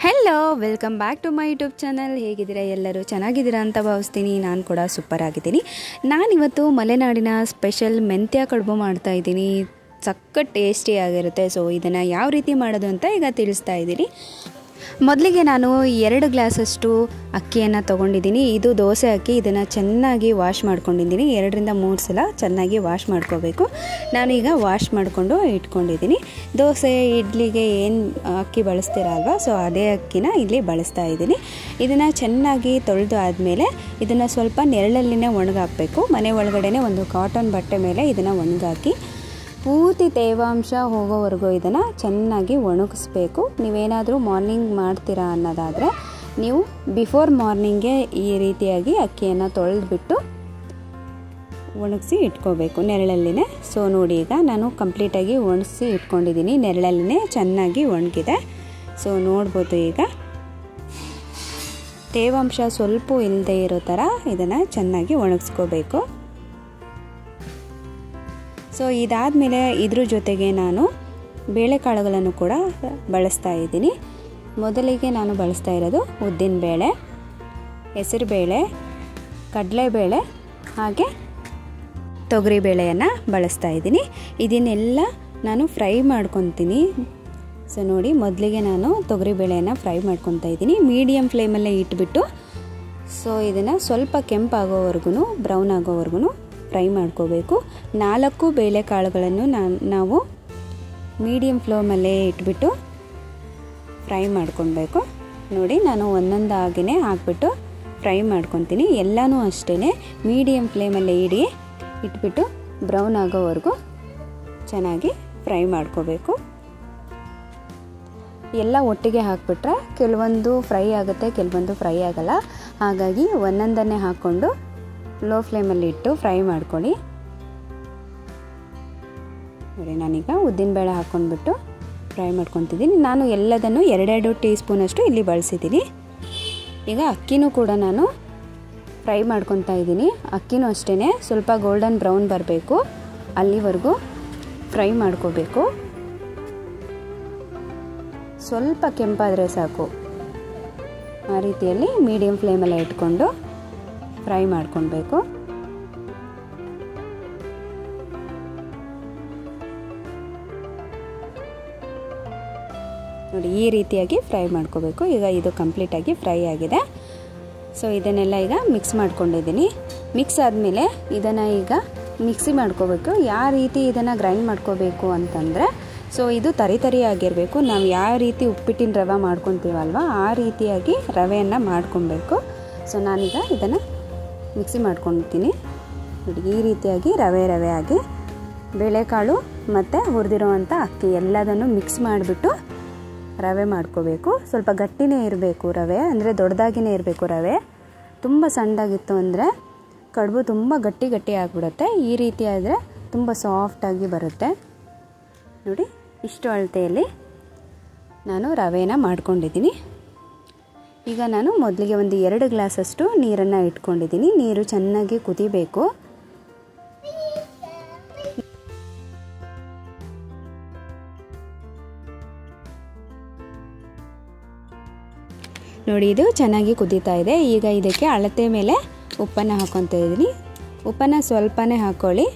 Hello welcome back to my YouTube channel. ಹೇಗಿದ್ದೀರಾ ಎಲ್ಲರೂ? ಚೆನ್ನಾಗಿದ್ದೀರಾ ಅಂತ ಭಾವಿಸ್ತೀನಿ. ನಾನು ಕೂಡ ಸೂಪರ್ ಆಗಿದ್ದೀನಿ. ನಾನಿವತ್ತು ಮಲೆನಾಡಿನ ಸ್ಪೆಷಲ್ ಮೆಂತ್ಯ ಕಡುಬು ಮಾಡ್ತಾಯಿದ್ದೀನಿ. ಸಖತ್ ಟೇಸ್ಟಿಯಾಗಿರುತ್ತೆ. ಸೊ ಇದನ್ನು ಯಾವ ರೀತಿ ಮಾಡೋದು ಅಂತ ಈಗ ತಿಳಿಸ್ತಾ ಇದ್ದೀನಿ. ಮೊದಲಿಗೆ ನಾನು 2 ಗ್ಲಾಸಷ್ಟು ಅಕ್ಕಿಯನ್ನು ತೊಗೊಂಡಿದ್ದೀನಿ. ಇದು ದೋಸೆ ಅಕ್ಕಿ. ಇದನ್ನು ಚೆನ್ನಾಗಿ ವಾಶ್ ಮಾಡ್ಕೊಂಡಿದ್ದೀನಿ. 2ರಿಂದ 3 ಸಲ ಚೆನ್ನಾಗಿ ವಾಶ್ ಮಾಡ್ಕೋಬೇಕು. ನಾನೀಗ ವಾಶ್ ಮಾಡಿಕೊಂಡು ಇಟ್ಕೊಂಡಿದ್ದೀನಿ. ದೋಸೆ ಇಡ್ಲಿಗೆ ಏನು ಅಕ್ಕಿ ಬಳಸ್ತೀರ ಅಲ್ವಾ, ಸೊ ಅದೇ ಅಕ್ಕಿನ ಇಲ್ಲಿ ಬಳಸ್ತಾ ಇದ್ದೀನಿ. ಇದನ್ನು ಚೆನ್ನಾಗಿ ತೊಳೆದು ಆದಮೇಲೆ ಇದನ್ನು ಸ್ವಲ್ಪ ನೆರಳಲ್ಲಿನೇ ಒಣಗಾಕಬೇಕು. ಮನೆ ಒಳಗಡೆ ಒಂದು ಕಾಟನ್ ಬಟ್ಟೆ ಮೇಲೆ ಇದನ್ನು ಒಣಗಾಕಿ ಪೂರ್ತಿ ತೇವಾಂಶ ಹೋಗೋವರೆಗೂ ಇದನ್ನು ಚೆನ್ನಾಗಿ ಒಣಗಿಸ್ಬೇಕು. ನೀವೇನಾದರೂ ಮಾರ್ನಿಂಗ್ ಮಾಡ್ತೀರಾ ಅನ್ನೋದಾದರೆ ನೀವು ಬಿಫೋರ್ ಮಾರ್ನಿಂಗೇ ಈ ರೀತಿಯಾಗಿ ಅಕ್ಕಿಯನ್ನು ತೊಳೆದ್ಬಿಟ್ಟು ಒಣಗಿಸಿ ಇಟ್ಕೋಬೇಕು ನೆರಳಲ್ಲಿನೇ. ಸೊ ನೋಡಿ, ಈಗ ನಾನು ಕಂಪ್ಲೀಟಾಗಿ ಒಣಗಿಸಿ ಇಟ್ಕೊಂಡಿದ್ದೀನಿ. ನೆರಳಲ್ಲಿನೇ ಚೆನ್ನಾಗಿ ಒಣಗಿದೆ. ಸೊ ನೋಡ್ಬೋದು, ಈಗ ತೇವಾಂಶ ಸ್ವಲ್ಪ ಇಲ್ಲದೆ ಇರೋ ಥರ ಇದನ್ನು ಚೆನ್ನಾಗಿ ಒಣಗಿಸ್ಕೋಬೇಕು. ಸೊ ಇದಾದಮೇಲೆ ಇದ್ರ ಜೊತೆಗೆ ನಾನು ಬೇಳೆಕಾಳುಗಳನ್ನು ಕೂಡ ಬಳಸ್ತಾ ಇದ್ದೀನಿ. ಮೊದಲಿಗೆ ನಾನು ಬಳಸ್ತಾ ಇರೋದು ಉದ್ದಿನಬೇಳೆ, ಹೆಸರುಬೇಳೆ, ಕಡಲೆಬೇಳೆ ಹಾಗೆ ತೊಗರಿಬೇಳೆಯನ್ನು ಬಳಸ್ತಾ ಇದ್ದೀನಿ. ಇದನ್ನೆಲ್ಲ ನಾನು ಫ್ರೈ ಮಾಡ್ಕೊತೀನಿ. ಸೊ ನೋಡಿ, ಮೊದಲಿಗೆ ನಾನು ತೊಗರಿಬೇಳೆಯನ್ನು ಫ್ರೈ ಮಾಡ್ಕೊತಾ ಇದ್ದೀನಿ. ಮೀಡಿಯಮ್ ಫ್ಲೇಮಲ್ಲೇ ಇಟ್ಬಿಟ್ಟು ಸೊ ಇದನ್ನು ಸ್ವಲ್ಪ ಕೆಂಪಾಗೋವರೆಗೂ, ಬ್ರೌನ್ ಆಗೋವರೆಗೂ ಫ್ರೈ ಮಾಡ್ಕೋಬೇಕು. 4 ಬೇಳೆಕಾಳುಗಳನ್ನು ನಾವು ಮೀಡಿಯಮ್ ಫ್ಲೇಮಲ್ಲೇ ಇಟ್ಬಿಟ್ಟು ಫ್ರೈ ಮಾಡ್ಕೊಳ್ಬೇಕು. ನೋಡಿ, ನಾನು ಒಂದೊಂದಾಗಿಯೇ ಹಾಕ್ಬಿಟ್ಟು ಫ್ರೈ ಮಾಡ್ಕೊತೀನಿ. ಎಲ್ಲನೂ ಅಷ್ಟೇ ಮೀಡಿಯಮ್ ಫ್ಲೇಮಲ್ಲೇ ಇಟ್ಬಿಟ್ಟು ಬ್ರೌನ್ ಆಗೋವರೆಗೂ ಚೆನ್ನಾಗಿ ಫ್ರೈ ಮಾಡ್ಕೋಬೇಕು. ಎಲ್ಲ ಒಟ್ಟಿಗೆ ಹಾಕ್ಬಿಟ್ರೆ ಕೆಲವೊಂದು ಫ್ರೈ ಆಗುತ್ತೆ, ಕೆಲವೊಂದು ಫ್ರೈ ಆಗಲ್ಲ. ಹಾಗಾಗಿ ಒಂದೊಂದನ್ನೇ ಹಾಕ್ಕೊಂಡು ಲೋ ಫ್ಲೇಮಲ್ಲಿ ಇಟ್ಟು ಫ್ರೈ ಮಾಡ್ಕೊಳ್ಳಿ. ನೋಡಿ, ನಾನೀಗ ಉದ್ದಿನಬೇಳೆ ಹಾಕ್ಕೊಂಡ್ಬಿಟ್ಟು ಫ್ರೈ ಮಾಡ್ಕೊತಿದ್ದೀನಿ. ನಾನು ಎಲ್ಲದನ್ನು 2 ಟೀ ಸ್ಪೂನಷ್ಟು ಇಲ್ಲಿ ಬಳಸಿದ್ದೀನಿ. ಈಗ ಅಕ್ಕಿನೂ ಕೂಡ ನಾನು ಫ್ರೈ ಮಾಡ್ಕೊತಾ ಇದ್ದೀನಿ. ಅಕ್ಕಿನೂ ಅಷ್ಟೇ ಸ್ವಲ್ಪ ಗೋಲ್ಡನ್ ಬ್ರೌನ್ ಬರಬೇಕು, ಅಲ್ಲಿವರೆಗೂ ಫ್ರೈ ಮಾಡ್ಕೋಬೇಕು. ಸ್ವಲ್ಪ ಕೆಂಪಾದರೆ ಸಾಕು. ಆ ರೀತಿಯಲ್ಲಿ ಮೀಡಿಯಮ್ ಫ್ಲೇಮಲ್ಲೇ ಇಟ್ಕೊಂಡು ಫ್ರೈ ಮಾಡ್ಕೊಳ್ಬೇಕು. ನೋಡಿ, ಈ ರೀತಿಯಾಗಿ ಫ್ರೈ ಮಾಡ್ಕೋಬೇಕು. ಈಗ ಇದು ಕಂಪ್ಲೀಟಾಗಿ ಫ್ರೈ ಆಗಿದೆ. ಸೊ ಇದನ್ನೆಲ್ಲ ಈಗ ಮಿಕ್ಸ್ ಮಾಡ್ಕೊಂಡಿದ್ದೀನಿ. ಮಿಕ್ಸ್ ಆದಮೇಲೆ ಇದನ್ನು ಈಗ ಮಿಕ್ಸಿ ಮಾಡ್ಕೋಬೇಕು. ಯಾವ ರೀತಿ ಇದನ್ನು ಗ್ರೈಂಡ್ ಮಾಡ್ಕೋಬೇಕು ಅಂತಂದರೆ, ಸೊ ಇದು ತರಿ ಆಗಿರಬೇಕು. ನಾವು ಯಾವ ರೀತಿ ಉಪ್ಪಿಟ್ಟಿನ ರವೆ ಮಾಡ್ಕೊತೀವಲ್ವ ಆ ರೀತಿಯಾಗಿ ರವೆಯನ್ನು ಮಾಡ್ಕೊಬೇಕು. ಸೊ ನಾನೀಗ ಇದನ್ನು ಮಿಕ್ಸಿ ಮಾಡ್ಕೊತೀನಿ. ನೋಡಿ, ಈ ರೀತಿಯಾಗಿ ರವೆ ಆಗಿ ಬೇಳೆಕಾಳು ಮತ್ತು ಹುರಿದಿರೋವಂಥ ಅಕ್ಕಿ ಎಲ್ಲದನ್ನು ಮಿಕ್ಸ್ ಮಾಡಿಬಿಟ್ಟು ರವೆ ಮಾಡ್ಕೋಬೇಕು. ಸ್ವಲ್ಪ ಗಟ್ಟಿನೇ ಇರಬೇಕು ರವೆ, ಅಂದರೆ ದೊಡ್ಡದಾಗಿಯೇ ಇರಬೇಕು ರವೆ. ತುಂಬ ಸಣ್ಣದಾಗಿತ್ತು ಅಂದರೆ ಕಡುಬು ತುಂಬ ಗಟ್ಟಿ ಆಗಿಬಿಡುತ್ತೆ. ಈ ರೀತಿ ಆದರೆ ತುಂಬ ಸಾಫ್ಟಾಗಿ ಬರುತ್ತೆ. ನೋಡಿ, ಇಷ್ಟು ಅಳತೆಯಲ್ಲಿ ನಾನು ರವೆನ ಮಾಡ್ಕೊಂಡಿದ್ದೀನಿ. ಈಗ ನಾನು ಮೊದಲಿಗೆ ಒಂದು 2 ಗ್ಲಾಸಷ್ಟು ನೀರನ್ನು ಇಟ್ಕೊಂಡಿದ್ದೀನಿ. ನೀರು ಚೆನ್ನಾಗಿ ಕುದಿಬೇಕು. ನೋಡಿ, ಇದು ಚೆನ್ನಾಗಿ ಕುದೀತಾ ಇದೆ. ಈಗ ಇದಕ್ಕೆ ಅಳತೆ ಮೇಲೆ ಉಪ್ಪನ್ನು ಹಾಕ್ಕೊತಾ ಇದ್ದೀನಿ. ಉಪ್ಪನ್ನು ಸ್ವಲ್ಪನೇ ಹಾಕ್ಕೊಳ್ಳಿ.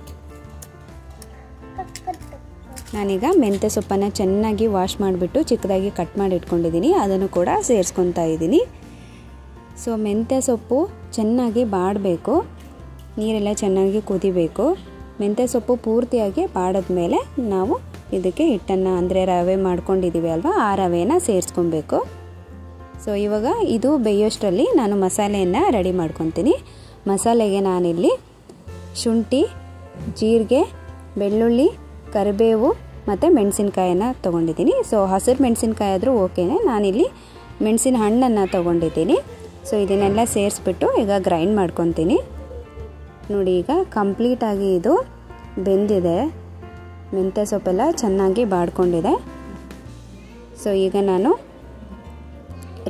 ನಾನೀಗ ಮೆಂತ್ಯ ಸೊಪ್ಪನ್ನು ಚೆನ್ನಾಗಿ ವಾಶ್ ಮಾಡಿಬಿಟ್ಟು ಚಿಕ್ಕದಾಗಿ ಕಟ್ ಮಾಡಿ ಇಟ್ಕೊಂಡಿದ್ದೀನಿ. ಅದನ್ನು ಕೂಡ ಸೇರಿಸ್ಕೊತಾ ಇದ್ದೀನಿ. ಸೊ ಮೆಂತ್ಯ ಸೊಪ್ಪು ಚೆನ್ನಾಗಿ ಬಾಡಬೇಕು. ನೀರೆಲ್ಲ ಚೆನ್ನಾಗಿ ಕುದಿಬೇಕು. ಮೆಂತ್ಯ ಸೊಪ್ಪು ಪೂರ್ತಿಯಾಗಿ ಬಾಡಿದ್ಮೇಲೆ ನಾವು ಇದಕ್ಕೆ ಹಿಟ್ಟನ್ನು, ಅಂದರೆ ರವೆ ಮಾಡ್ಕೊಂಡಿದ್ದೀವಿ ಅಲ್ವಾ, ಆ ರವೆನ ಸೇರಿಸ್ಕೊಬೇಕು. ಸೊ ಇವಾಗ ಇದು ಬೇಯೋಷ್ಟರಲ್ಲಿ ನಾನು ಮಸಾಲೆಯನ್ನು ರೆಡಿ ಮಾಡ್ಕೊತೀನಿ. ಮಸಾಲೆಗೆ ನಾನಿಲ್ಲಿ ಶುಂಠಿ, ಜೀರಿಗೆ, ಬೆಳ್ಳುಳ್ಳಿ, ಕರಿಬೇವು ಮತ್ತು ಮೆಣಸಿನ್ಕಾಯನ್ನು ತೊಗೊಂಡಿದ್ದೀನಿ. ಸೊ ಹಸಿರು ಮೆಣಸಿನ್ಕಾಯಿ ಆದರೂ ಓಕೆನೇ. ನಾನಿಲ್ಲಿ ಮೆಣಸಿನ ಹಣ್ಣನ್ನು ತೊಗೊಂಡಿದ್ದೀನಿ. ಸೊ ಇದನ್ನೆಲ್ಲ ಸೇರಿಸ್ಬಿಟ್ಟು ಈಗ ಗ್ರೈಂಡ್ ಮಾಡ್ಕೊತೀನಿ. ನೋಡಿ, ಈಗ ಕಂಪ್ಲೀಟಾಗಿ ಇದು ಬೆಂದಿದೆ. ಮೆಂತ್ಯ ಸೊಪ್ಪೆಲ್ಲ ಚೆನ್ನಾಗಿ ಬಾಡ್ಕೊಂಡಿದೆ. ಸೊ ಈಗ ನಾನು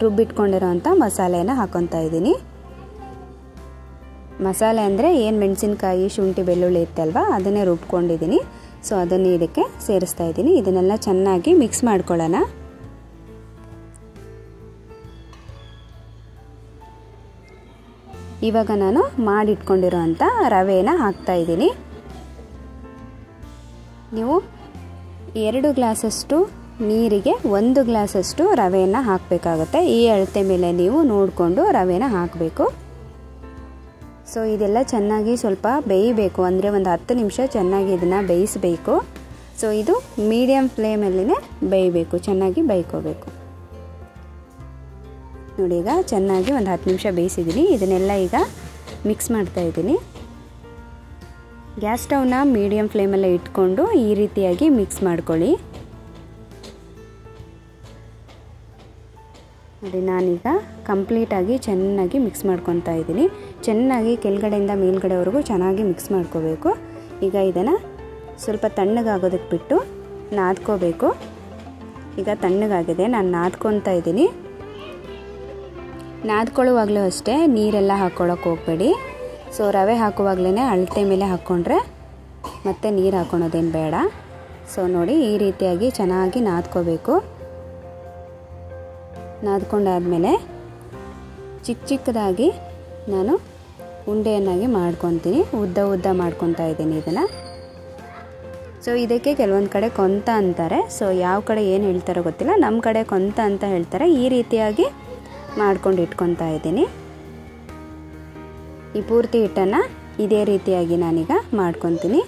ರುಬ್ಬಿಟ್ಕೊಂಡಿರೋಂಥ ಮಸಾಲೆಯನ್ನು ಹಾಕ್ಕೊತಾ ಇದ್ದೀನಿ. ಮಸಾಲೆ ಅಂದರೆ ಏನು ಮೆಣಸಿನ್ಕಾಯಿ, ಶುಂಠಿ, ಬೆಳ್ಳುಳ್ಳಿ ಇತ್ತಲ್ವ ಅದನ್ನೇ ರುಬ್ಕೊಂಡಿದ್ದೀನಿ. ಸೊ ಅದನ್ನು ಇದಕ್ಕೆ ಸೇರಿಸ್ತಾ ಇದ್ದೀನಿ. ಇದನ್ನೆಲ್ಲ ಚೆನ್ನಾಗಿ ಮಿಕ್ಸ್ ಮಾಡ್ಕೊಳ್ಳೋಣ. ಇವಾಗ ನಾನು ಮಾಡಿಟ್ಕೊಂಡಿರೋ ಅಂಥ ರವೆನ ಹಾಕ್ತಾಯಿದ್ದೀನಿ. ನೀವು 2 ಗ್ಲಾಸಷ್ಟು ನೀರಿಗೆ 1 ಗ್ಲಾಸಷ್ಟು ರವೆಯನ್ನು ಹಾಕಬೇಕಾಗುತ್ತೆ. ಈ ಅಳತೆ ಮೇಲೆ ನೀವು ನೋಡಿಕೊಂಡು ರವೆನ ಹಾಕಬೇಕು. ಸೊ ಇದೆಲ್ಲ ಚೆನ್ನಾಗಿ ಸ್ವಲ್ಪ ಬೇಯಬೇಕು, ಅಂದರೆ ಒಂದು 10 ನಿಮಿಷ ಚೆನ್ನಾಗಿ ಇದನ್ನು ಬೇಯಿಸಬೇಕು. ಸೊ ಇದು ಮೀಡಿಯಮ್ ಫ್ಲೇಮಲ್ಲಿನೇ ಬೇಯಬೇಕು, ಚೆನ್ನಾಗಿ ಬೇಯ್ಕೋಬೇಕು. ನೋಡಿ ಈಗ ಚೆನ್ನಾಗಿ ಒಂದು 10 ನಿಮಿಷ ಬೇಯಿಸಿದ್ದೀನಿ. ಇದನ್ನೆಲ್ಲ ಈಗ ಮಿಕ್ಸ್ ಮಾಡ್ತಾಯಿದ್ದೀನಿ. ಗ್ಯಾಸ್ ಸ್ಟವ್ನ ಮೀಡಿಯಮ್ ಫ್ಲೇಮಲ್ಲೇ ಇಟ್ಕೊಂಡು ಈ ರೀತಿಯಾಗಿ ಮಿಕ್ಸ್ ಮಾಡ್ಕೊಳ್ಳಿ. ನೋಡಿ ನಾನೀಗ ಕಂಪ್ಲೀಟಾಗಿ ಚೆನ್ನಾಗಿ ಮಿಕ್ಸ್ ಮಾಡ್ಕೊತಾ ಇದ್ದೀನಿ. ಚೆನ್ನಾಗಿ ಕೆಳಗಡೆಯಿಂದ ಮೇಲ್ಗಡೆವರೆಗೂ ಚೆನ್ನಾಗಿ ಮಿಕ್ಸ್ ಮಾಡ್ಕೋಬೇಕು. ಈಗ ಇದನ್ನು ಸ್ವಲ್ಪ ತಣ್ಣಗಾಗೋದಕ್ಕೆ ಬಿಟ್ಟು ನಾದ್ಕೋಬೇಕು. ಈಗ ತಣ್ಣಗಾಗಿದೆ, ನಾನು ನಾದ್ಕೊತಾ ಇದ್ದೀನಿ. ನಾದ್ಕೊಳ್ಳುವಾಗಲೂ ಅಷ್ಟೇ ನೀರೆಲ್ಲ ಹಾಕ್ಕೊಳ್ಳೋಕೆ ಹೋಗಬೇಡಿ. ಸೊ ರವೆ ಹಾಕುವಾಗಲೇ ಅಳತೆ ಮೇಲೆ ಹಾಕ್ಕೊಂಡ್ರೆ ಮತ್ತೆ ನೀರು ಹಾಕ್ಕೊಳೋದೇನು ಬೇಡ. ಸೊ ನೋಡಿ ಈ ರೀತಿಯಾಗಿ ಚೆನ್ನಾಗಿ ನಾದ್ಕೋಬೇಕು. ನಾದ್ಕೊಂಡಾದಮೇಲೆ ಚಿಕ್ಕದಾಗಿ ನಾನು ಉಂಡೆಯನ್ನಾಗಿ ಮಾಡ್ಕೊತೀನಿ. ಉದ್ದ ಮಾಡ್ಕೊತಾ ಇದ್ದೀನಿ ಇದನ್ನು. ಸೊ ಇದಕ್ಕೆ ಕೆಲವೊಂದು ಕಡೆ ಕೊಂತ ಅಂತಾರೆ. ಸೊ ಯಾವ ಕಡೆ ಏನು ಹೇಳ್ತಾರೋ ಗೊತ್ತಿಲ್ಲ, ನಮ್ಮ ಕಡೆ ಕೊಂತ ಅಂತ ಹೇಳ್ತಾರೆ. ಈ ರೀತಿಯಾಗಿ ಮಾಡ್ಕೊಂಡು ಇಟ್ಕೊತಾ ಇದ್ದೀನಿ. ಈ ಪೂರ್ತಿ ಹಿಟ್ಟನ್ನು ಇದೇ ರೀತಿಯಾಗಿ ನಾನೀಗ ಮಾಡ್ಕೊತೀನಿ.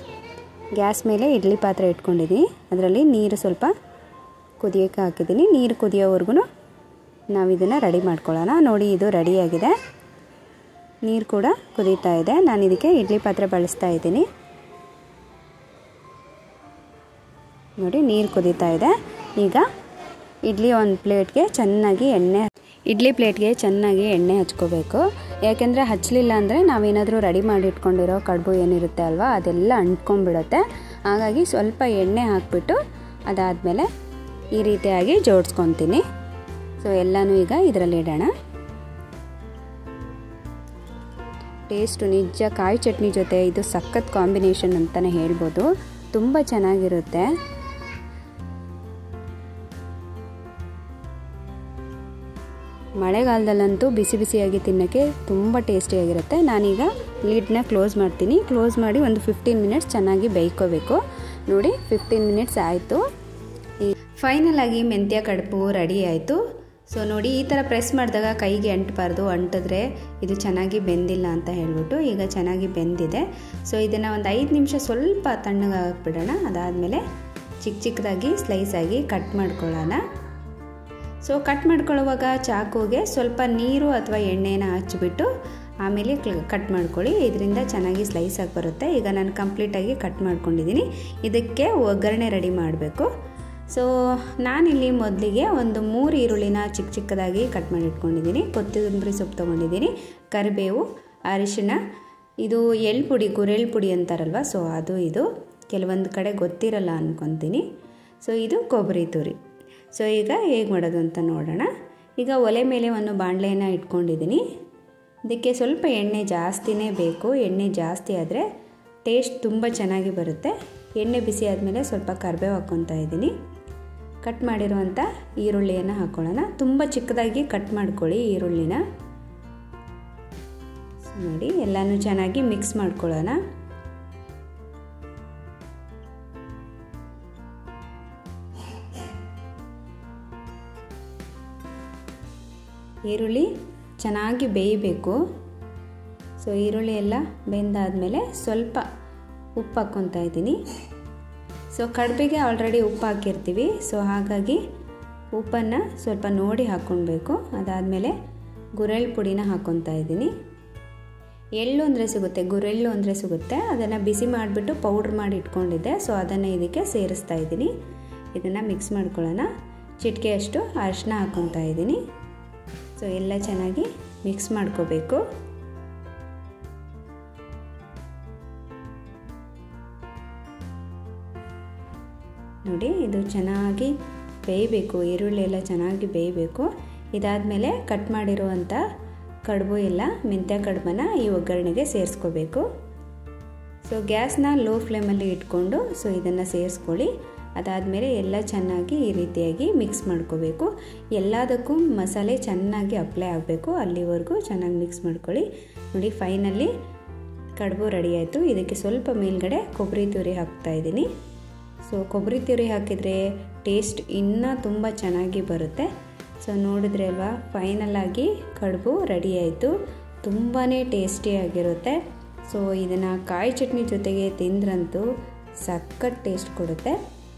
ಗ್ಯಾಸ್ ಮೇಲೆ ಇಡ್ಲಿ ಪಾತ್ರೆ ಇಟ್ಕೊಂಡಿದ್ದೀನಿ. ಅದರಲ್ಲಿ ನೀರು ಸ್ವಲ್ಪ ಕುದಿಯೋಕ್ಕೆ ಹಾಕಿದ್ದೀನಿ. ನೀರು ಕುದಿಯೋವರೆಗೂ ನಾವು ಇದನ್ನು ರೆಡಿ ಮಾಡ್ಕೊಳ್ಳೋಣ. ನೋಡಿ ಇದು ರೆಡಿಯಾಗಿದೆ. ನೀರು ಕೂಡ ಕುದೀತಾ ಇದೆ. ನಾನು ಇದಕ್ಕೆ ಇಡ್ಲಿ ಪಾತ್ರೆ ಬಳಸ್ತಾ ಇದ್ದೀನಿ. ನೋಡಿ ನೀರು ಕುದೀತಾ ಇದೆ. ಈಗ ಇಡ್ಲಿ ಪ್ಲೇಟ್ಗೆ ಚೆನ್ನಾಗಿ ಎಣ್ಣೆ ಹಚ್ಕೋಬೇಕು. ಯಾಕೆಂದರೆ ಹಚ್ಚಲಿಲ್ಲ ಅಂದರೆ ನಾವೇನಾದರೂ ರೆಡಿ ಮಾಡಿ ಇಟ್ಕೊಂಡಿರೋ ಕಡುಬು ಏನಿರುತ್ತೆ ಅಲ್ವಾ, ಅದೆಲ್ಲ ಅಂಟ್ಕೊಂಡ್ಬಿಡುತ್ತೆ. ಹಾಗಾಗಿ ಸ್ವಲ್ಪ ಎಣ್ಣೆ ಹಾಕಿಬಿಟ್ಟು ಅದಾದಮೇಲೆ ಈ ರೀತಿಯಾಗಿ ಜೋಡಿಸ್ಕೊತೀನಿ. ಸೊ ಎಲ್ಲನೂ ಈಗ ಇದರಲ್ಲಿ ಇಡೋಣ. ಟೇಸ್ಟು ನಿಜ ಕಾಯಿ ಚಟ್ನಿ ಜೊತೆ ಇದು ಸಖತ್ ಕಾಂಬಿನೇಷನ್ ಅಂತಲೇ ಹೇಳ್ಬೋದು. ತುಂಬ ಚೆನ್ನಾಗಿರುತ್ತೆ. ಮಳೆಗಾಲದಲ್ಲಂತೂ ಬಿಸಿಯಾಗಿ ತಿನ್ನೋಕ್ಕೆ ತುಂಬ ಟೇಸ್ಟಿಯಾಗಿರುತ್ತೆ. ನಾನೀಗ ಲೀಡ್ನ ಕ್ಲೋಸ್ ಮಾಡ್ತೀನಿ. ಕ್ಲೋಸ್ ಮಾಡಿ ಒಂದು 15 ಮಿನಿಟ್ಸ್ ಚೆನ್ನಾಗಿ ಬೇಯ್ಕೋಬೇಕು. ನೋಡಿ 15 ಮಿನಿಟ್ಸ್ ಆಯಿತು. ಫೈನಲ್ ಆಗಿ ಮೆಂತ್ಯ ಕಡುಬು ರೆಡಿ ಆಯಿತು. ಸೊ ನೋಡಿ ಈ ಥರ ಪ್ರೆಸ್ ಮಾಡಿದಾಗ ಕೈಗೆ ಅಂಟಬಾರ್ದು, ಅಂಟಿದ್ರೆ ಇದು ಚೆನ್ನಾಗಿ ಬೆಂದಿಲ್ಲ ಅಂತ ಹೇಳ್ಬಿಟ್ಟು. ಈಗ ಚೆನ್ನಾಗಿ ಬೆಂದಿದೆ. ಸೊ ಇದನ್ನು ಒಂದು 5 ನಿಮಿಷ ಸ್ವಲ್ಪ ತಣ್ಣಗಾಕ್ಬಿಡೋಣ. ಅದಾದಮೇಲೆ ಚಿಕ್ಕದಾಗಿ ಸ್ಲೈಸ್ ಆಗಿ ಕಟ್ ಮಾಡ್ಕೊಳ್ಳೋಣ. ಸೊ ಕಟ್ ಮಾಡ್ಕೊಳ್ಳುವಾಗ ಚಾಕುಗೆ ಸ್ವಲ್ಪ ನೀರು ಅಥವಾ ಎಣ್ಣೆನ ಹಚ್ಚಿಬಿಟ್ಟು ಆಮೇಲೆ ಕಟ್ ಮಾಡ್ಕೊಳ್ಳಿ. ಇದರಿಂದ ಚೆನ್ನಾಗಿ ಸ್ಲೈಸ್ ಆಗಿ ಬರುತ್ತೆ. ಈಗ ನಾನು ಕಂಪ್ಲೀಟಾಗಿ ಕಟ್ ಮಾಡ್ಕೊಂಡಿದ್ದೀನಿ. ಇದಕ್ಕೆ ಒಗ್ಗರಣೆ ರೆಡಿ ಮಾಡಬೇಕು. ಸೊ ನಾನಿಲ್ಲಿ ಮೊದಲಿಗೆ ಒಂದು 3 ಈರುಳ್ಳಿನ ಚಿಕ್ಕದಾಗಿ ಕಟ್ ಮಾಡಿ ಇಟ್ಕೊಂಡಿದ್ದೀನಿ. ಕೊತ್ತಂಬರಿ ಸೊಪ್ಪು ತೊಗೊಂಡಿದ್ದೀನಿ, ಕರಿಬೇವು, ಅರಿಶಿಣ, ಇದು ಎಳ್ಳು ಗುರೆಳ್ಳು ಪುಡಿ ಅಂತಾರಲ್ವ, ಸೊ ಅದು ಇದು ಕೆಲವೊಂದು ಕಡೆ ಗೊತ್ತಿರಲ್ಲ ಅಂದ್ಕೊತೀನಿ. ಸೊ ಇದು ಕೊಬ್ಬರಿ ತುರಿ. ಸೊ ಈಗ ಹೇಗೆ ಮಾಡೋದು ಅಂತ ನೋಡೋಣ. ಈಗ ಒಲೆ ಮೇಲೆ ಒಂದು ಬಾಣಲೆಯನ್ನು ಇಟ್ಕೊಂಡಿದ್ದೀನಿ. ಇದಕ್ಕೆ ಸ್ವಲ್ಪ ಎಣ್ಣೆ ಜಾಸ್ತಿನೇ ಬೇಕು. ಎಣ್ಣೆ ಜಾಸ್ತಿ ಆದರೆ ಟೇಸ್ಟ್ ತುಂಬ ಚೆನ್ನಾಗಿ ಬರುತ್ತೆ. ಎಣ್ಣೆ ಬಿಸಿ ಆದಮೇಲೆ ಸ್ವಲ್ಪ ಕರಿಬೇವು ಹಾಕ್ಕೊತಾ ಇದ್ದೀನಿ. ಕಟ್ ಮಾಡಿರುವಂಥ ಈರುಳ್ಳಿಯನ್ನು ಹಾಕ್ಕೊಳ್ಳೋಣ. ತುಂಬ ಚಿಕ್ಕದಾಗಿ ಕಟ್ ಮಾಡ್ಕೊಳ್ಳಿ ಈರುಳ್ಳಿನ. ನೋಡಿ ಎಲ್ಲನೂ ಚೆನ್ನಾಗಿ ಮಿಕ್ಸ್ ಮಾಡ್ಕೊಳ್ಳೋಣ. ಈರುಳ್ಳಿ ಚೆನ್ನಾಗಿ ಬೇಯಬೇಕು. ಸೊ ಈರುಳ್ಳಿ ಎಲ್ಲ ಬೆಂದಾದಮೇಲೆ ಸ್ವಲ್ಪ ಉಪ್ಪು ಹಾಕ್ಕೊತಾ ಇದ್ದೀನಿ. ಸೊ ಕಡುಬಿಗೆ ಆಲ್ರೆಡಿ ಉಪ್ಪು ಹಾಕಿರ್ತೀವಿ. ಸೊ ಹಾಗಾಗಿ ಉಪ್ಪನ್ನು ಸ್ವಲ್ಪ ನೋಡಿ ಹಾಕ್ಕೊಳ್ಬೇಕು. ಅದಾದಮೇಲೆ ಗುರೆಳ್ಳು ಪುಡಿನ ಹಾಕ್ಕೊತಾ ಇದ್ದೀನಿ. ಎಳ್ಳು ಅಂದರೆ ಸಿಗುತ್ತೆ, ಗುರೆಳ್ಳು ಅಂದರೆ ಸಿಗುತ್ತೆ. ಅದನ್ನು ಬಿಸಿ ಮಾಡಿಬಿಟ್ಟು ಪೌಡ್ರ್ ಮಾಡಿ ಇಟ್ಕೊಂಡಿದ್ದೆ. ಸೊ ಅದನ್ನು ಇದಕ್ಕೆ ಸೇರಿಸ್ತಾ ಇದ್ದೀನಿ. ಇದನ್ನು ಮಿಕ್ಸ್ ಮಾಡ್ಕೊಳ್ಳೋಣ. ಚಿಟಿಕೆಯಷ್ಟು ಅರಿಶಿನ ಹಾಕ್ಕೊತಾ ಇದ್ದೀನಿ. ಸೊ ಎಲ್ಲ ಚೆನ್ನಾಗಿ ಮಿಕ್ಸ್ ಮಾಡ್ಕೋಬೇಕು. ನೋಡಿ ಇದು ಚೆನ್ನಾಗಿ ಬೇಯಬೇಕು. ಈರುಳ್ಳಿ ಎಲ್ಲ ಚೆನ್ನಾಗಿ ಬೇಯಬೇಕು. ಇದಾದಮೇಲೆ ಕಟ್ ಮಾಡಿರುವಂಥ ಕಡುಬು ಎಲ್ಲ ಮೆಂತ್ಯ ಕಡುಬನ್ನು ಈ ಒಗ್ಗರಣೆಗೆ ಸೇರಿಸ್ಕೋಬೇಕು. ಸೊ ಗ್ಯಾಸ್ನ ಲೋ ಫ್ಲೇಮಲ್ಲಿ ಇಟ್ಕೊಂಡು ಸೊ ಇದನ್ನು ಸೇರಿಸ್ಕೊಳ್ಳಿ. ಅದಾದಮೇಲೆ ಎಲ್ಲ ಚೆನ್ನಾಗಿ ಈ ರೀತಿಯಾಗಿ ಮಿಕ್ಸ್ ಮಾಡ್ಕೋಬೇಕು. ಎಲ್ಲದಕ್ಕೂ ಮಸಾಲೆ ಚೆನ್ನಾಗಿ ಅಪ್ಲೈ ಆಗಬೇಕು, ಅಲ್ಲಿವರೆಗೂ ಚೆನ್ನಾಗಿ ಮಿಕ್ಸ್ ಮಾಡ್ಕೊಳ್ಳಿ. ನೋಡಿ ಫೈನಲಿ ಕಡುಬು ರೆಡಿ ಆಯಿತು. ಇದಕ್ಕೆ ಸ್ವಲ್ಪ ಮೇಲ್ಗಡೆ ಕೊಬ್ಬರಿ ತುರಿ ಹಾಕ್ತಾಯಿದ್ದೀನಿ. ಸೊ ಕೊಬ್ಬರಿ ತುರಿ ಹಾಕಿದರೆ ಟೇಸ್ಟ್ ಇನ್ನೂ ತುಂಬ ಚೆನ್ನಾಗಿ ಬರುತ್ತೆ. ಸೊ ನೋಡಿದ್ರೆ ಅಲ್ವಾ, ಫೈನಲಾಗಿ ಕಡುಬು ರೆಡಿ ಆಯಿತು. ತುಂಬಾ ಟೇಸ್ಟಿಯಾಗಿರುತ್ತೆ. ಸೊ ಇದನ್ನು ಕಾಯಿ ಚಟ್ನಿ ಜೊತೆಗೆ ತಿಂದ್ರಂತೂ ಸಖತ್ ಟೇಸ್ಟ್ ಕೊಡುತ್ತೆ.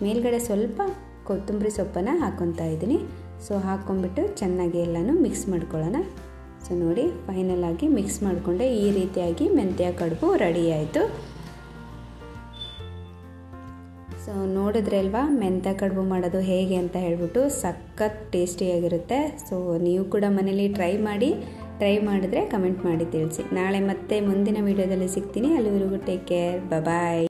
ಮೇಲ್ಗಡೆ ಸ್ವಲ್ಪ ಕೊತ್ತಂಬರಿ ಸೊಪ್ಪನ್ನು ಹಾಕ್ಕೊತಾ ಇದ್ದೀನಿ. ಸೊ ಹಾಕ್ಕೊಂಬಿಟ್ಟು ಚೆನ್ನಾಗಿ ಎಲ್ಲನೂ ಮಿಕ್ಸ್ ಮಾಡ್ಕೊಳ್ಳೋಣ. ಸೊ ನೋಡಿ ಫೈನಲಾಗಿ ಮಿಕ್ಸ್ ಮಾಡಿಕೊಂಡೆ. ಈ ರೀತಿಯಾಗಿ ಮೆಂತ್ಯ ಕಡುಬು ರೆಡಿ ಆಯಿತು. ಸೊ ನೋಡಿದ್ರೆ ಅಲ್ವಾ ಮೆಂತ್ಯ ಕಡುಬು ಮಾಡೋದು ಹೇಗೆ ಅಂತ ಹೇಳ್ಬಿಟ್ಟು ಸಖತ್ ಟೇಸ್ಟಿಯಾಗಿರುತ್ತೆ. ಸೊ ನೀವು ಕೂಡ ಮನೇಲಿ ಟ್ರೈ ಮಾಡಿದರೆ ಕಮೆಂಟ್ ಮಾಡಿ ತಿಳಿಸಿ. ನಾಳೆ ಮತ್ತೆ ಮುಂದಿನ ವೀಡಿಯೋದಲ್ಲಿ ಸಿಗ್ತೀನಿ. ಅಲ್ಲಿವರೆಗೂ ಟೇಕ್ ಕೇರ್, ಬಾಯ್.